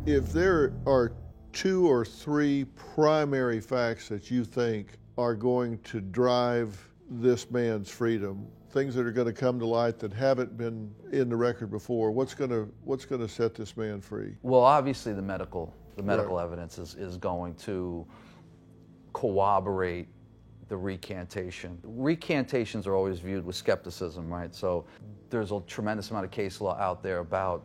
If there are 2 or 3 primary facts that you think are going to drive this man's freedom, things that are going to come to light that haven't been in the record before, what's going to set this man free? Well, obviously the medical evidence is going to corroborate the recantation. Recantations are always viewed with skepticism, right? So there's a tremendous amount of case law out there about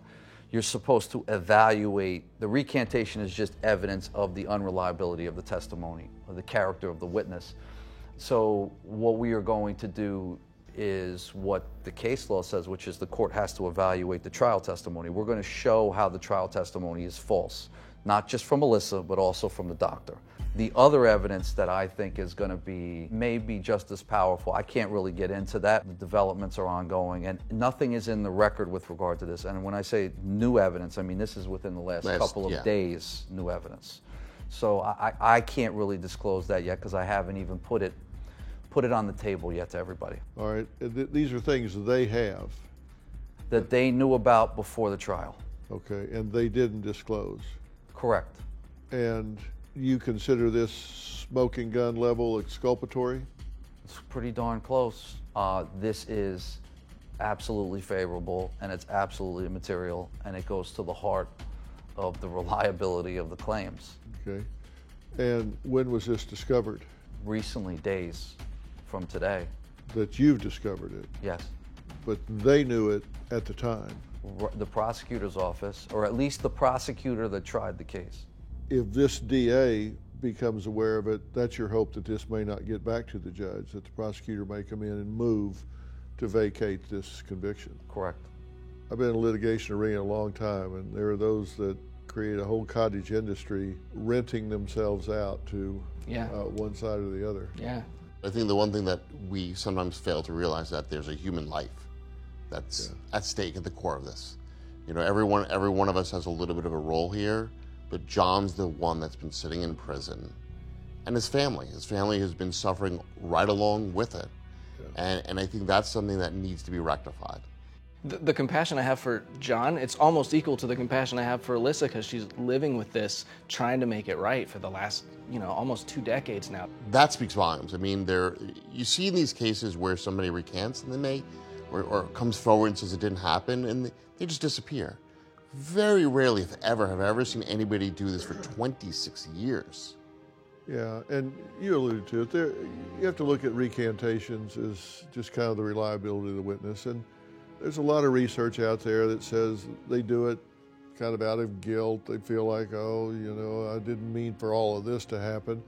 you're supposed to evaluate. The recantation is just evidence of the unreliability of the testimony, of the character of the witness. So what we are going to do is what the case law says, which is the court has to evaluate the trial testimony. We're going to show how the trial testimony is false, not just from Alyssa, but also from the doctor. The other evidence that I think is going to be maybe just as powerful, I can't really get into that. The developments are ongoing, and nothing is in the record with regard to this. And when I say new evidence, I mean this is within the last couple of days, new evidence. So I can't really disclose that yet because I haven't even put it on the table yet to everybody. All right, these are things they have. That they knew about before the trial. Okay, and they didn't disclose. Correct. And you consider this smoking gun level exculpatory? It's pretty darn close. This is absolutely favorable, and it's absolutely material, and it goes to the heart of the reliability of the claims. Okay. And when was this discovered? Recently, days from today. That you've discovered it? Yes. But they knew it at the time? The prosecutor's office, or at least the prosecutor that tried the case. If this DA becomes aware of it, that's your hope that this may not get back to the judge, that the prosecutor may come in and move to vacate this conviction. Correct. I've been in the litigation arena a long time, and there are those that create a whole cottage industry renting themselves out to one side or the other. Yeah. I think the one thing that we sometimes fail to realize that there's a human life that's at stake at the core of this. You know, every one of us has a little bit of a role here, but John's the one that's been sitting in prison. And his family has been suffering right along with it. Yeah. And I think that's something that needs to be rectified. The compassion I have for John, it's almost equal to the compassion I have for Alyssa, because she's living with this, trying to make it right for the last, almost 2 decades now. That speaks volumes. I mean, you see in these cases where somebody recants and or comes forward and says it didn't happen, and they just disappear. Very rarely, if ever, have I ever seen anybody do this for 26 years. Yeah, and you alluded to it. You have to look at recantations as just kind of the reliability of the witness. And there's a lot of research out there that says they do it kind of out of guilt. They feel like, I didn't mean for all of this to happen.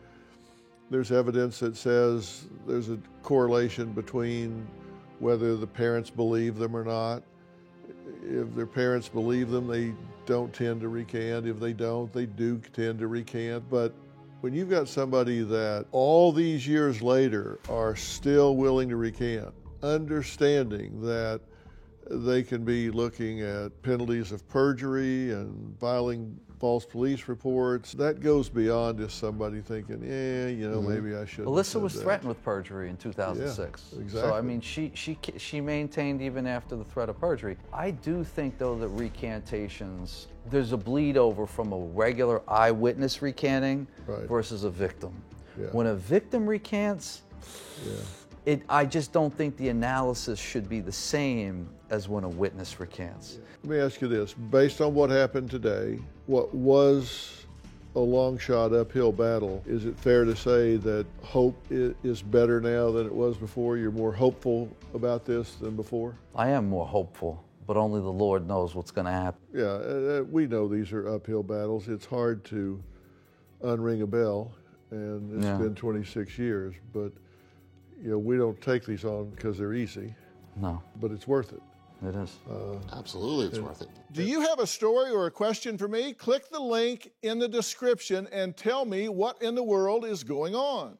There's evidence that says there's a correlation between whether the parents believe them or not. If their parents believe them, they don't tend to recant. If they don't, they do tend to recant. But when you've got somebody that all these years later are still willing to recant, understanding that they can be looking at penalties of perjury and filing false police reports, that goes beyond just somebody thinking, maybe I shouldn't. Alyssa was threatened with perjury in 2006. Yeah, exactly. So, I mean, she maintained even after the threat of perjury. I do think, though, that recantations, there's a bleed over from a regular eyewitness recanting versus a victim. Yeah. When a victim recants, I just don't think the analysis should be the same as when a witness recants. Let me ask you this. Based on what happened today, what was a long shot uphill battle, is it fair to say that hope is better now than it was before? You're more hopeful about this than before? I am more hopeful, but only the Lord knows what's going to happen. Yeah, we know these are uphill battles. It's hard to unring a bell, and it's been 26 years, but we don't take these on because they're easy. No. But it's worth it. It is. Absolutely, it's worth it. Do you have a story or a question for me? Click the link in the description and tell me what in the world is going on.